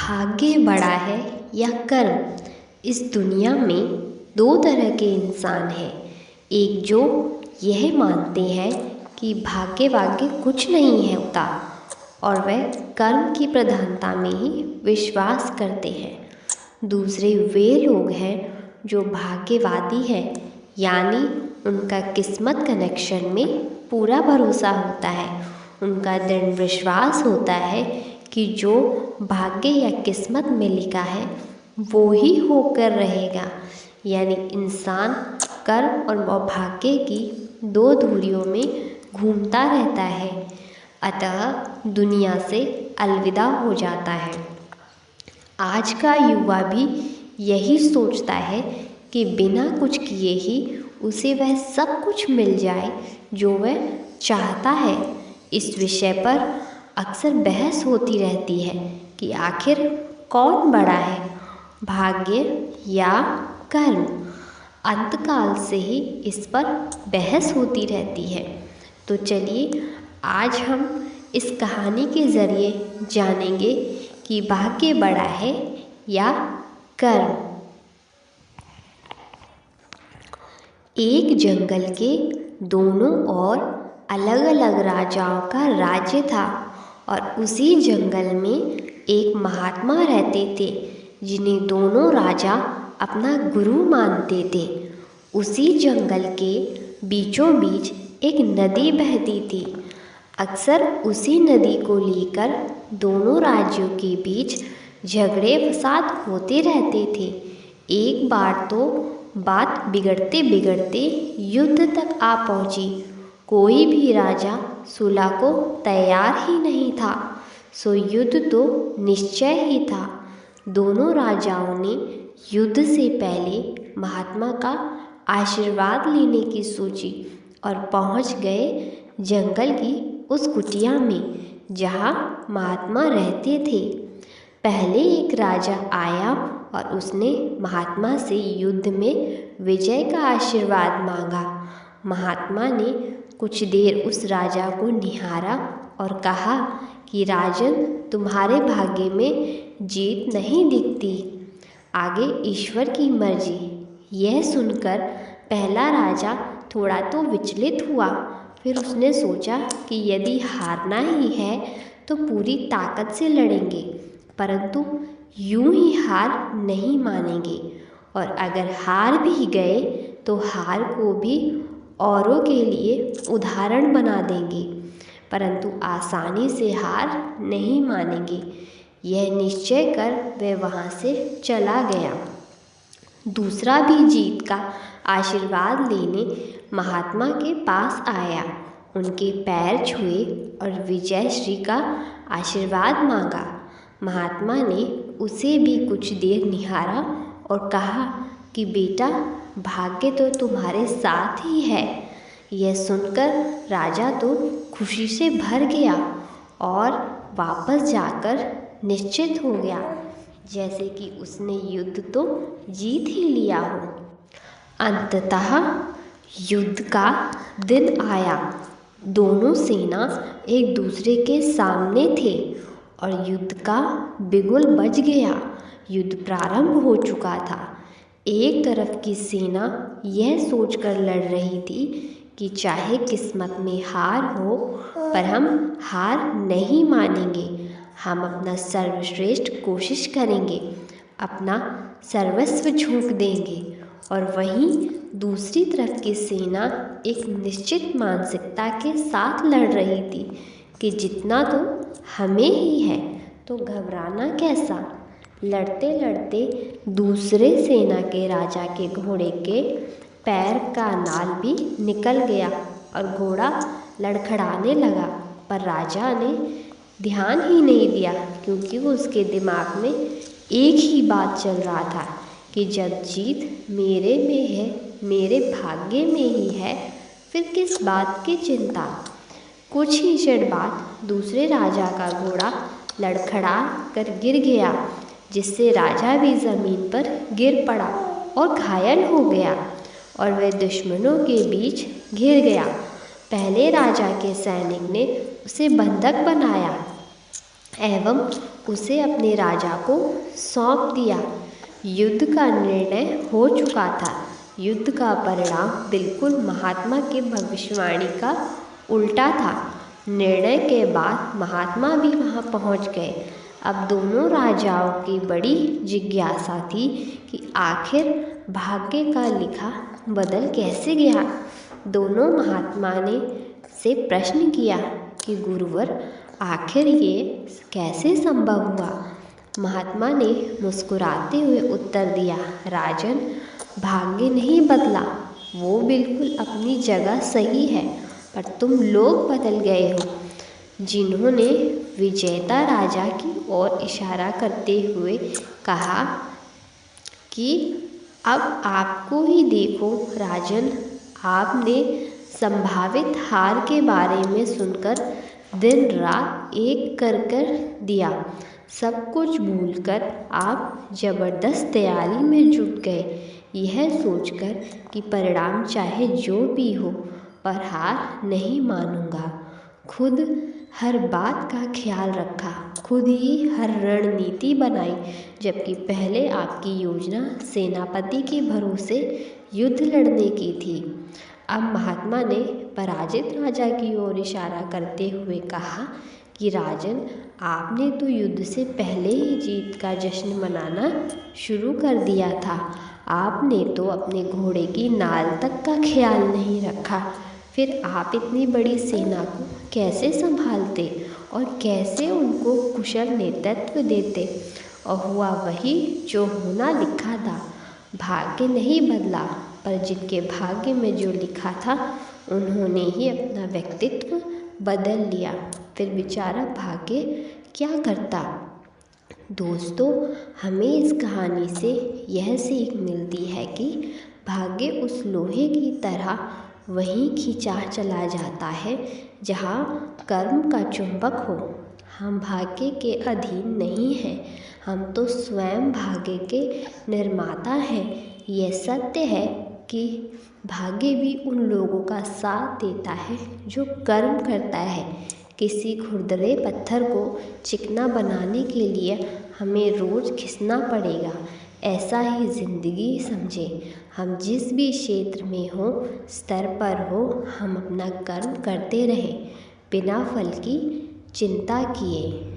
भाग्य बड़ा है या कर्म। इस दुनिया में दो तरह के इंसान हैं। एक जो यह मानते हैं कि भाग्य वाग्य कुछ नहीं है होता और वह कर्म की प्रधानता में ही विश्वास करते हैं। दूसरे वे लोग हैं जो भाग्यवादी हैं, यानी उनका किस्मत कनेक्शन में पूरा भरोसा होता है। उनका दृढ़ विश्वास होता है कि जो भाग्य या किस्मत में लिखा है वो ही होकर रहेगा। यानी इंसान कर्म और भाग्य की दो धुरियों में घूमता रहता है, अतः दुनिया से अलविदा हो जाता है। आज का युवा भी यही सोचता है कि बिना कुछ किए ही उसे वह सब कुछ मिल जाए जो वह चाहता है। इस विषय पर अक्सर बहस होती रहती है कि आखिर कौन बड़ा है, भाग्य या कर्म। अंतकाल से ही इस पर बहस होती रहती है। तो चलिए आज हम इस कहानी के ज़रिए जानेंगे कि भाग्य बड़ा है या कर्म। एक जंगल के दोनों ओर अलग अलग राजाओं का राज्य था और उसी जंगल में एक महात्मा रहते थे जिन्हें दोनों राजा अपना गुरु मानते थे। उसी जंगल के बीचों बीच एक नदी बहती थी। अक्सर उसी नदी को लेकर दोनों राज्यों के बीच झगड़े फसाद होते रहते थे। एक बार तो बात बिगड़ते बिगड़ते युद्ध तक आ पहुंची। कोई भी राजा सुलह को तैयार ही नहीं था, सो युद्ध तो निश्चय ही था। दोनों राजाओं ने युद्ध से पहले महात्मा का आशीर्वाद लेने की सोची और पहुंच गए जंगल की उस कुटिया में जहां महात्मा रहते थे। पहले एक राजा आया और उसने महात्मा से युद्ध में विजय का आशीर्वाद मांगा। महात्मा ने कुछ देर उस राजा को निहारा और कहा कि राजन, तुम्हारे भाग्य में जीत नहीं दिखती, आगे ईश्वर की मर्जी। यह सुनकर पहला राजा थोड़ा तो विचलित हुआ, फिर उसने सोचा कि यदि हारना ही है तो पूरी ताकत से लड़ेंगे, परंतु यूं ही हार नहीं मानेंगे और अगर हार भी गए तो हार को भी औरों के लिए उदाहरण बना देंगे, परंतु आसानी से हार नहीं मानेंगे। यह निश्चय कर वह वहाँ से चला गया। दूसरा भी जीत का आशीर्वाद लेने महात्मा के पास आया, उनके पैर छुए और विजय श्री का आशीर्वाद मांगा। महात्मा ने उसे भी कुछ देर निहारा और कहा कि बेटा, भाग्य तो तुम्हारे साथ ही है। यह सुनकर राजा तो खुशी से भर गया और वापस जाकर निश्चित हो गया जैसे कि उसने युद्ध तो जीत ही लिया हो। अंततः युद्ध का दिन आया। दोनों सेना एक दूसरे के सामने थे और युद्ध का बिगुल बज गया। युद्ध प्रारंभ हो चुका था। एक तरफ की सेना यह सोचकर लड़ रही थी कि चाहे किस्मत में हार हो पर हम हार नहीं मानेंगे, हम अपना सर्वश्रेष्ठ कोशिश करेंगे, अपना सर्वस्व झोंक देंगे। और वहीं दूसरी तरफ की सेना एक निश्चित मानसिकता के साथ लड़ रही थी कि जितना तो हमें ही है तो घबराना कैसा। लड़ते लड़ते दूसरे सेना के राजा के घोड़े के पैर का नाल भी निकल गया और घोड़ा लड़खड़ाने लगा, पर राजा ने ध्यान ही नहीं दिया क्योंकि वो उसके दिमाग में एक ही बात चल रहा था कि जब जीत मेरे में है, मेरे भाग्य में ही है, फिर किस बात की चिंता। कुछ ही क्षण बाद दूसरे राजा का घोड़ा लड़खड़ा कर गिर गया, जिससे राजा भी ज़मीन पर गिर पड़ा और घायल हो गया और वह दुश्मनों के बीच घिर गया। पहले राजा के सैनिक ने उसे बंधक बनाया एवं उसे अपने राजा को सौंप दिया। युद्ध का निर्णय हो चुका था। युद्ध का परिणाम बिल्कुल महात्मा की भविष्यवाणी का उल्टा था। निर्णय के बाद महात्मा भी वहाँ पहुँच गए। अब दोनों राजाओं की बड़ी जिज्ञासा थी कि आखिर भाग्य का लिखा बदल कैसे गया। दोनों महात्मा ने से प्रश्न किया कि गुरुवर, आखिर ये कैसे संभव हुआ। महात्मा ने मुस्कुराते हुए उत्तर दिया, राजन, भाग्य नहीं बदला, वो बिल्कुल अपनी जगह सही है, पर तुम लोग बदल गए हो। जिन्होंने विजेता राजा की ओर इशारा करते हुए कहा कि अब आपको ही देखो राजन, आपने संभावित हार के बारे में सुनकर दिन रात एक कर दिया। सब कुछ भूलकर आप जबरदस्त तैयारी में जुट गए, यह सोचकर कि परिणाम चाहे जो भी हो पर हार नहीं मानूंगा। खुद हर बात का ख्याल रखा, खुद ही हर रणनीति बनाई, जबकि पहले आपकी योजना सेनापति के भरोसे युद्ध लड़ने की थी। अब महात्मा ने पराजित राजा की ओर इशारा करते हुए कहा कि राजन, आपने तो युद्ध से पहले ही जीत का जश्न मनाना शुरू कर दिया था। आपने तो अपने घोड़े की नाल तक का ख्याल नहीं रखा। फिर आप इतनी बड़ी सेना को कैसे संभालते और कैसे उनको कुशल नेतृत्व देते। और हुआ वही जो होना लिखा था। भाग्य नहीं बदला, पर जिनके भाग्य में जो लिखा था उन्होंने ही अपना व्यक्तित्व बदल लिया। फिर बेचारा भाग्य क्या करता। दोस्तों, हमें इस कहानी से यह सीख मिलती है कि भाग्य उस लोहे की तरह वहीं खींचा चला जाता है जहाँ कर्म का चुंबक हो। हम भाग्य के अधीन नहीं हैं, हम तो स्वयं भाग्य के निर्माता हैं। यह सत्य है कि भाग्य भी उन लोगों का साथ देता है जो कर्म करता है। किसी खुरदरे पत्थर को चिकना बनाने के लिए हमें रोज़ घिसना पड़ेगा। ऐसा ही ज़िंदगी समझें। हम जिस भी क्षेत्र में हो, स्तर पर हो, हम अपना कर्म करते रहें बिना फल की चिंता किए।